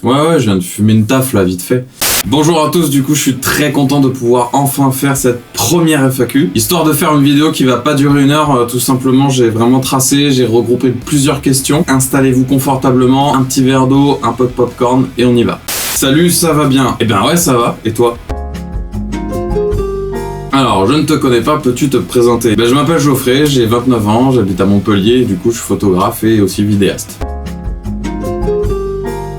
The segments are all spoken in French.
Ouais, je viens de fumer une taf là, vite fait. Bonjour à tous, du coup je suis très content de pouvoir enfin faire cette première FAQ. Histoire de faire une vidéo qui va pas durer 1 heure, tout simplement j'ai vraiment tracé, j'ai regroupé plusieurs questions. Installez-vous confortablement, un petit verre d'eau, un peu de popcorn et on y va. Salut, ça va bien? Eh ben ouais, ça va, et toi? Alors, je ne te connais pas, peux-tu te présenter? Je m'appelle Geoffrey, j'ai 29 ans, j'habite à Montpellier et du coup je suis photographe et aussi vidéaste.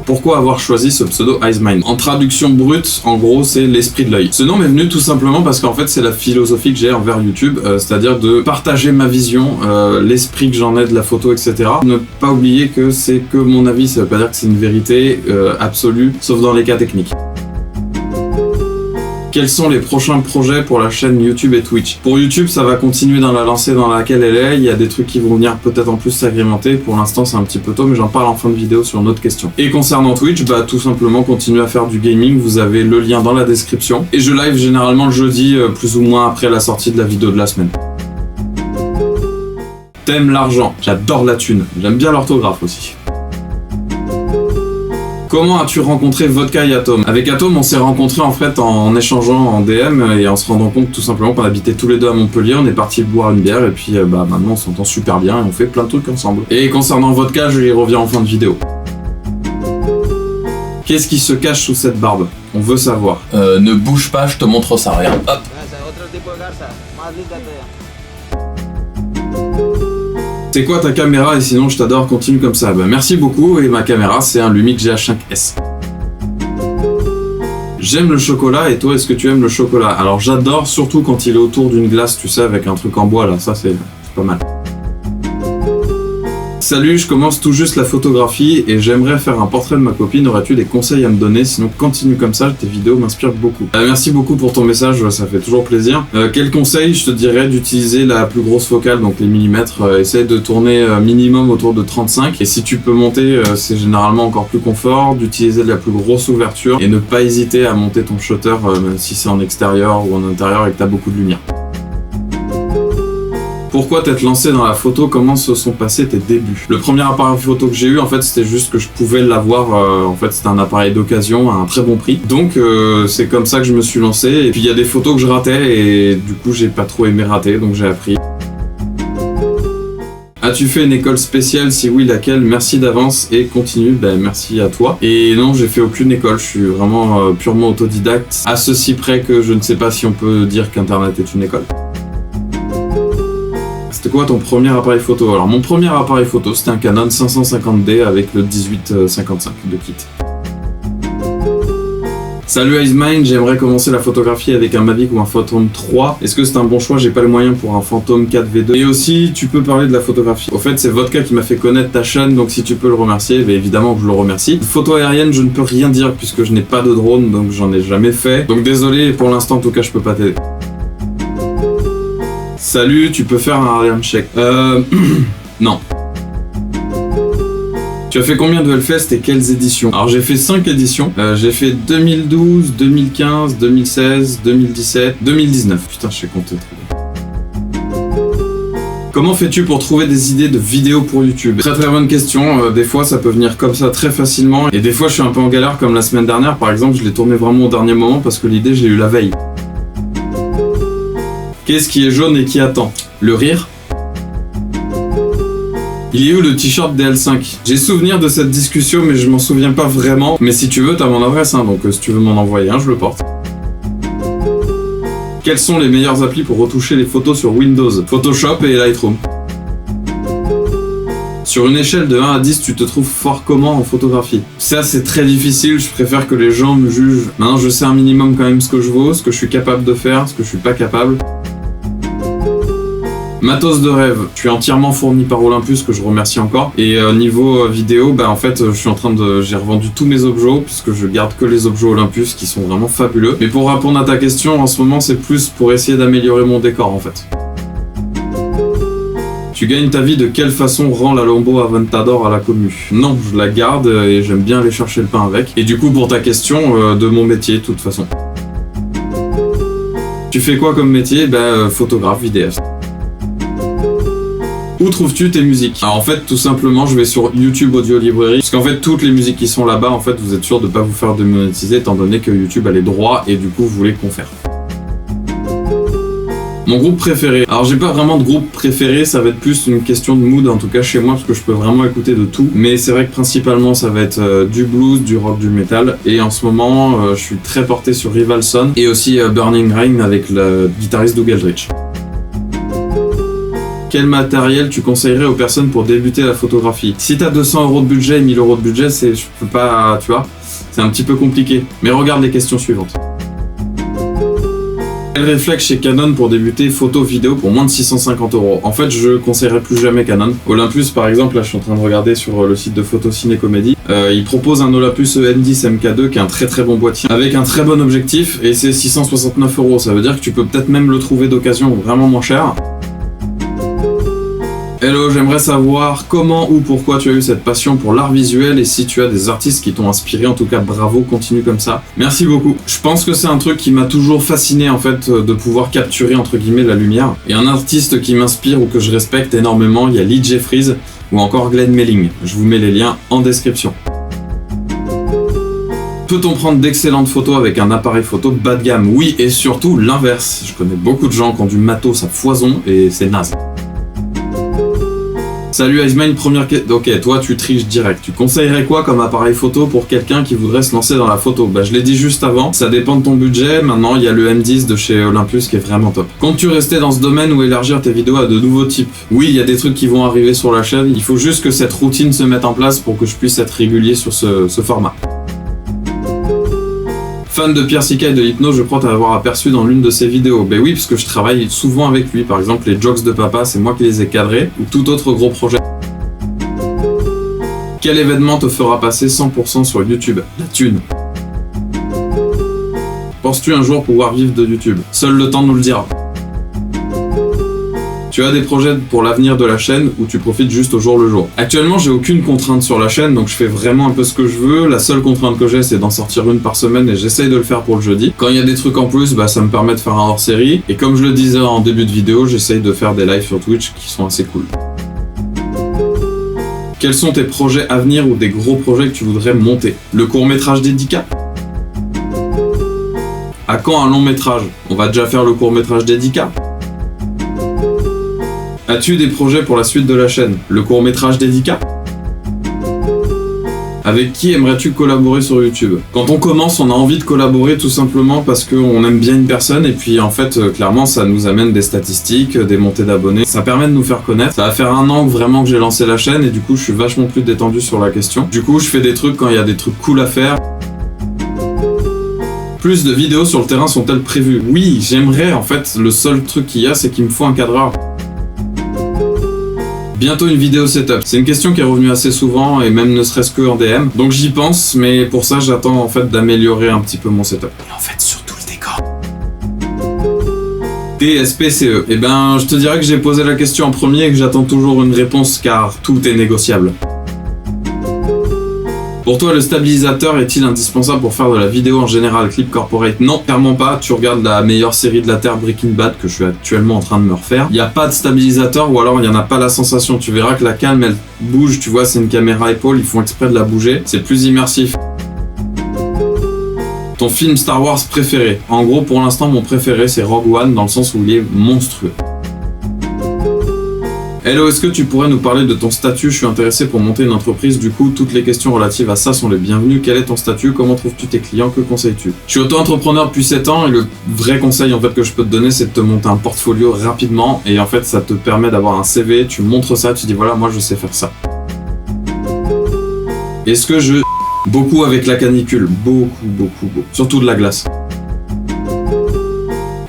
Pourquoi avoir choisi ce pseudo Icemind? En traduction brute, en gros, c'est l'esprit de l'œil. Ce nom m'est venu tout simplement parce qu'en fait, c'est la philosophie que j'ai envers YouTube, c'est-à-dire de partager ma vision, l'esprit que j'en ai de la photo, etc. Ne pas oublier que c'est que mon avis, ça veut pas dire que c'est une vérité absolue, sauf dans les cas techniques. Quels sont les prochains projets pour la chaîne YouTube et Twitch? Pour YouTube, ça va continuer dans la lancée dans laquelle elle est. Il y a des trucs qui vont venir peut-être en plus s'agrémenter. Pour l'instant, c'est un petit peu tôt, mais j'en parle en fin de vidéo sur une autre question. Et concernant Twitch, tout simplement continuer à faire du gaming. Vous avez le lien dans la description. Et je live généralement le jeudi, plus ou moins après la sortie de la vidéo de la semaine. T'aimes l'argent? J'adore la thune. J'aime bien l'orthographe aussi. Comment as-tu rencontré Vodka et Atom? Avec Atom, on s'est rencontrés en fait en échangeant en DM et en se rendant compte tout simplement qu'on habitait tous les deux à Montpellier. On est parti boire une bière et puis maintenant on s'entend super bien et on fait plein de trucs ensemble. Et concernant Vodka, je y reviens en fin de vidéo. Qu'est-ce qui se cache sous cette barbe? On veut savoir. Ne bouge pas, je te montre ça, regarde. Hop. C'est quoi ta caméra et sinon je t'adore, continue comme ça. Merci beaucoup et ma caméra c'est un Lumix GH5S. J'aime le chocolat et toi est-ce que tu aimes le chocolat? Alors j'adore surtout quand il est autour d'une glace, tu sais, avec un truc en bois là, ça c'est pas mal. Salut, je commence tout juste la photographie et j'aimerais faire un portrait de ma copine. Aurais-tu des conseils à me donner? Sinon continue comme ça, tes vidéos m'inspirent beaucoup. Merci beaucoup pour ton message, ça fait toujours plaisir. Quel conseil? Je te dirais d'utiliser la plus grosse focale, donc les millimètres. Essaye de tourner minimum autour de 35. Et si tu peux monter, c'est généralement encore plus confort. D'utiliser de la plus grosse ouverture et ne pas hésiter à monter ton shutter, même si c'est en extérieur ou en intérieur et que tu as beaucoup de lumière. Pourquoi t'être lancé dans la photo? Comment se sont passés tes débuts? Le premier appareil photo que j'ai eu, en fait, c'était juste que je pouvais l'avoir. En fait, c'était un appareil d'occasion à un très bon prix. Donc, c'est comme ça que je me suis lancé. Et puis, il y a des photos que je ratais et du coup, j'ai pas trop aimé rater, donc j'ai appris. As-tu fait une école spéciale? Si oui, laquelle? Merci d'avance et continue. Merci à toi. Et non, j'ai fait aucune école. Je suis vraiment purement autodidacte. À ceci près que je ne sais pas si on peut dire qu'Internet est une école. C'était quoi ton premier appareil photo? Alors mon premier appareil photo c'était un Canon 550D avec le 18-55 de kit. Salut Icemind, j'aimerais commencer la photographie avec un Mavic ou un Phantom 3. Est-ce que c'est un bon choix? J'ai pas les moyens pour un Phantom 4V2. Et aussi, tu peux parler de la photographie. Au fait, c'est Vodka qui m'a fait connaître ta chaîne, donc si tu peux le remercier, évidemment que je le remercie. Photo aérienne, je ne peux rien dire puisque je n'ai pas de drone, donc j'en ai jamais fait. Donc désolé, pour l'instant en tout cas, je peux pas t'aider. Salut, tu peux faire un Harlem Shake? Non. Tu as fait combien de Hellfest et quelles éditions? Alors j'ai fait 5 éditions. J'ai fait 2012, 2015, 2016, 2017, 2019. Putain, je sais compter. Comment fais-tu pour trouver des idées de vidéos pour YouTube? Très très bonne question. Des fois ça peut venir comme ça très facilement. Et des fois je suis un peu en galère comme la semaine dernière. Par exemple, je l'ai tourné vraiment au dernier moment parce que l'idée je l'ai eu la veille. Qu'est-ce qui est jaune et qui attend? Le rire? Il est où le t-shirt DL5? J'ai souvenir de cette discussion mais je m'en souviens pas vraiment. Mais si tu veux, t'as mon adresse, donc si tu veux m'en envoyer un, je le porte. Quelles sont les meilleures applis pour retoucher les photos sur Windows? Photoshop et Lightroom. Sur une échelle de 1 à 10, tu te trouves fort comment en photographie? Ça, c'est très difficile, je préfère que les gens me jugent. Maintenant, je sais un minimum quand même ce que je vaux, ce que je suis capable de faire, ce que je suis pas capable. Matos de rêve, je suis entièrement fourni par Olympus que je remercie encore. Et niveau vidéo, en fait, j'ai revendu tous mes objets puisque je garde que les objets Olympus qui sont vraiment fabuleux. Mais pour répondre à ta question, en ce moment, c'est plus pour essayer d'améliorer mon décor en fait. Tu gagnes ta vie de quelle façon? Rend la Lambo Aventador à la commu? Non, je la garde et j'aime bien aller chercher le pain avec. Et du coup, pour ta question, de mon métier, de toute façon. Tu fais quoi comme métier? Photographe, vidéaste. Où trouves-tu tes musiques? Alors en fait, tout simplement, je vais sur YouTube Audio Librairie, parce qu'en fait, toutes les musiques qui sont là-bas, en fait, vous êtes sûr de pas vous faire démonétiser, étant donné que YouTube a les droits et du coup, vous les confère. Mon groupe préféré. Alors j'ai pas vraiment de groupe préféré, ça va être plus une question de mood, en tout cas chez moi, parce que je peux vraiment écouter de tout. Mais c'est vrai que principalement ça va être du blues, du rock, du metal. Et en ce moment, je suis très porté sur Rivalson et aussi Burning Rain avec le guitariste Doug Eldritch. Quel matériel tu conseillerais aux personnes pour débuter la photographie? Si t'as 200 € de budget et 1000 € de budget, je peux pas, tu vois, c'est un petit peu compliqué. Mais regarde les questions suivantes. Quel réflexe chez Canon pour débuter photo vidéo pour moins de 650 €? En fait, je conseillerais plus jamais Canon. Olympus, par exemple, là je suis en train de regarder sur le site de Photo Ciné Comédie. Il propose un Olympus EM10 MK2 qui est un très très bon boîtier avec un très bon objectif et c'est 669 €. Ça veut dire que tu peux peut-être même le trouver d'occasion vraiment moins cher. Hello, j'aimerais savoir comment ou pourquoi tu as eu cette passion pour l'art visuel et si tu as des artistes qui t'ont inspiré. En tout cas, bravo, continue comme ça. Merci beaucoup. Je pense que c'est un truc qui m'a toujours fasciné en fait, de pouvoir capturer entre guillemets la lumière. Et un artiste qui m'inspire ou que je respecte énormément, il y a Lee Jeffries ou encore Glenn Melling. Je vous mets les liens en description. Peut-on prendre d'excellentes photos avec un appareil photo bas de gamme? Oui, et surtout l'inverse. Je connais beaucoup de gens qui ont du matos à foison et c'est naze. Salut Iceman, première question. Ok, toi tu triches direct. Tu conseillerais quoi comme appareil photo pour quelqu'un qui voudrait se lancer dans la photo? Bah je l'ai dit juste avant, ça dépend de ton budget. Maintenant il y a le M10 de chez Olympus qui est vraiment top. Comptes-tu rester dans ce domaine ou élargir tes vidéos à de nouveaux types? Oui, il y a des trucs qui vont arriver sur la chaîne. Il faut juste que cette routine se mette en place pour que je puisse être régulier sur ce format. Fan de Pierre Sika et de l'hypnose, je crois t'avoir aperçu dans l'une de ses vidéos. Ben oui, parce que je travaille souvent avec lui. Par exemple, les jokes de papa, c'est moi qui les ai cadrés, ou tout autre gros projet. Quel événement te fera passer 100% sur YouTube? La thune. Penses-tu un jour pouvoir vivre de YouTube? Seul le temps nous le dira. Tu as des projets pour l'avenir de la chaîne ou tu profites juste au jour le jour? Actuellement, j'ai aucune contrainte sur la chaîne, donc je fais vraiment un peu ce que je veux. La seule contrainte que j'ai, c'est d'en sortir une par semaine et j'essaye de le faire pour le jeudi. Quand il y a des trucs en plus, bah, ça me permet de faire un hors-série. Et comme je le disais en début de vidéo, j'essaye de faire des lives sur Twitch qui sont assez cool. Quels sont tes projets à venir ou des gros projets que tu voudrais monter? Le court-métrage dédicat? À quand un long métrage? On va déjà faire le court-métrage dédicat. As-tu des projets pour la suite de la chaîne? Le court-métrage dédicat? Avec qui aimerais-tu collaborer sur YouTube? Quand on commence, on a envie de collaborer tout simplement parce qu'on aime bien une personne et puis en fait, clairement, ça nous amène des statistiques, des montées d'abonnés. Ça permet de nous faire connaître. Ça va faire 1 an vraiment que j'ai lancé la chaîne et du coup, je suis vachement plus détendu sur la question. Du coup, je fais des trucs quand il y a des trucs cool à faire. Plus de vidéos sur le terrain sont-elles prévues? Oui, j'aimerais. En fait, le seul truc qu'il y a, c'est qu'il me faut un cadreur. Bientôt une vidéo setup. C'est une question qui est revenue assez souvent et même ne serait-ce que en DM. Donc j'y pense, mais pour ça j'attends en fait d'améliorer un petit peu mon setup. Et en fait surtout le décor. TSPCE. Eh ben je te dirais que j'ai posé la question en premier et que j'attends toujours une réponse car tout est négociable. Pour toi, le stabilisateur est-il indispensable pour faire de la vidéo en général, clip corporate? Non, clairement pas. Tu regardes la meilleure série de la Terre, Breaking Bad, que je suis actuellement en train de me refaire. Il n'y a pas de stabilisateur ou alors il n'y en a pas la sensation. Tu verras que la cam, elle bouge, tu vois, c'est une caméra épaule, ils font exprès de la bouger. C'est plus immersif. Ton film Star Wars préféré? En gros, pour l'instant, mon préféré, c'est Rogue One, dans le sens où il est monstrueux. Hello, est-ce que tu pourrais nous parler de ton statut? Je suis intéressé pour monter une entreprise, du coup, toutes les questions relatives à ça sont les bienvenues. Quel est ton statut? Comment trouves-tu tes clients? Que conseilles-tu? Je suis auto-entrepreneur depuis 7 ans et le vrai conseil en fait que je peux te donner, c'est de te monter un portfolio rapidement et en fait, ça te permet d'avoir un CV, tu montres ça, tu dis voilà, moi je sais faire ça. Est-ce que je... Beaucoup avec la canicule, beaucoup. Surtout de la glace.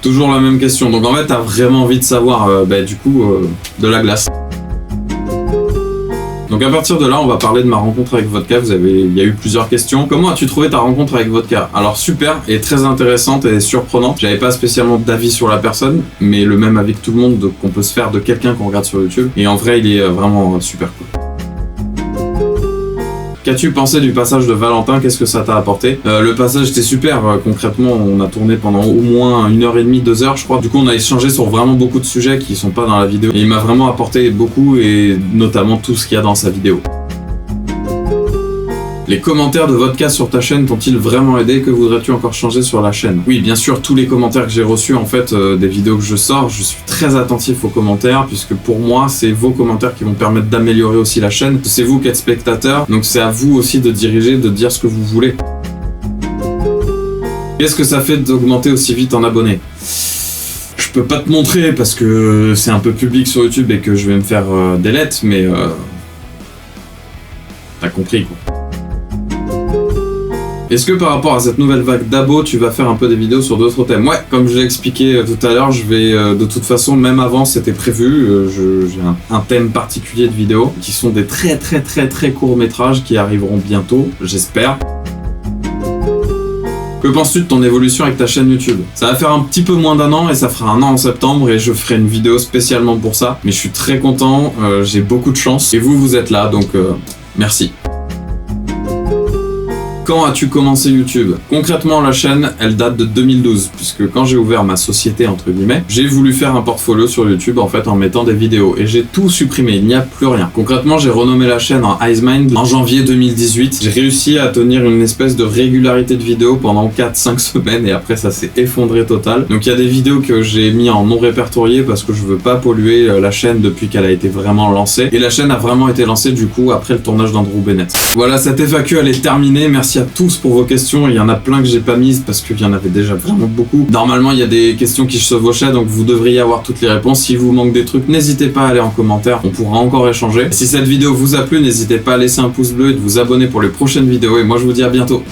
Toujours la même question, donc en fait t'as vraiment envie de savoir de la glace. Donc à partir de là on va parler de ma rencontre avec Vodka, il y a eu plusieurs questions. Comment as-tu trouvé ta rencontre avec Vodka? Alors super et très intéressante et surprenante. J'avais pas spécialement d'avis sur la personne, mais le même avis que tout le monde qu'on peut se faire de quelqu'un qu'on regarde sur YouTube. Et en vrai il est vraiment super cool. Qu'as-tu pensé du passage de Valentin? Qu'est-ce que ça t'a apporté? Le passage était super, concrètement on a tourné pendant au moins 1h30, 2 heures je crois. Du coup on a échangé sur vraiment beaucoup de sujets qui sont pas dans la vidéo. Et il m'a vraiment apporté beaucoup et notamment tout ce qu'il y a dans sa vidéo. Les commentaires de Vodcast sur ta chaîne t'ont-ils vraiment aidé? Que voudrais-tu encore changer sur la chaîne? Oui, bien sûr, tous les commentaires que j'ai reçus, en fait, des vidéos que je sors, je suis très attentif aux commentaires, puisque pour moi, c'est vos commentaires qui vont permettre d'améliorer aussi la chaîne. C'est vous qui êtes spectateur, donc c'est à vous aussi de diriger, de dire ce que vous voulez. Qu'est-ce que ça fait d'augmenter aussi vite en abonnés? Je peux pas te montrer, parce que c'est un peu public sur YouTube et que je vais me faire des lettres, mais... t'as compris, quoi. Est-ce que par rapport à cette nouvelle vague d'abos, tu vas faire un peu des vidéos sur d'autres thèmes? Ouais, comme je l'ai expliqué tout à l'heure, je vais de toute façon, même avant c'était prévu, j'ai un thème particulier de vidéos qui sont des très courts métrages qui arriveront bientôt, j'espère. Que penses-tu de ton évolution avec ta chaîne YouTube? Ça va faire un petit peu moins d'1 an et ça fera 1 an en septembre et je ferai une vidéo spécialement pour ça. Mais je suis très content, j'ai beaucoup de chance et vous êtes là, donc merci. Quand as-tu commencé YouTube? Concrètement, la chaîne, elle date de 2012, puisque quand j'ai ouvert ma société, entre guillemets, j'ai voulu faire un portfolio sur YouTube, en fait, en mettant des vidéos, et j'ai tout supprimé, il n'y a plus rien. Concrètement, j'ai renommé la chaîne en Icemind en janvier 2018. J'ai réussi à tenir une espèce de régularité de vidéos pendant 4-5 semaines, et après, ça s'est effondré total. Donc, il y a des vidéos que j'ai mis en non répertorié, parce que je veux pas polluer la chaîne depuis qu'elle a été vraiment lancée. Et la chaîne a vraiment été lancée, du coup, après le tournage d'Andrew Bennett. Voilà, cette FAQ, elle est terminée. Merci à tous pour vos questions. Il y en a plein que j'ai pas mises parce qu'il y en avait déjà vraiment beaucoup. Normalement, il y a des questions qui se chevauchaient, donc vous devriez avoir toutes les réponses. Si vous manque des trucs, n'hésitez pas à aller en commentaire. On pourra encore échanger. Et si cette vidéo vous a plu, n'hésitez pas à laisser un pouce bleu et de vous abonner pour les prochaines vidéos. Et moi, je vous dis à bientôt.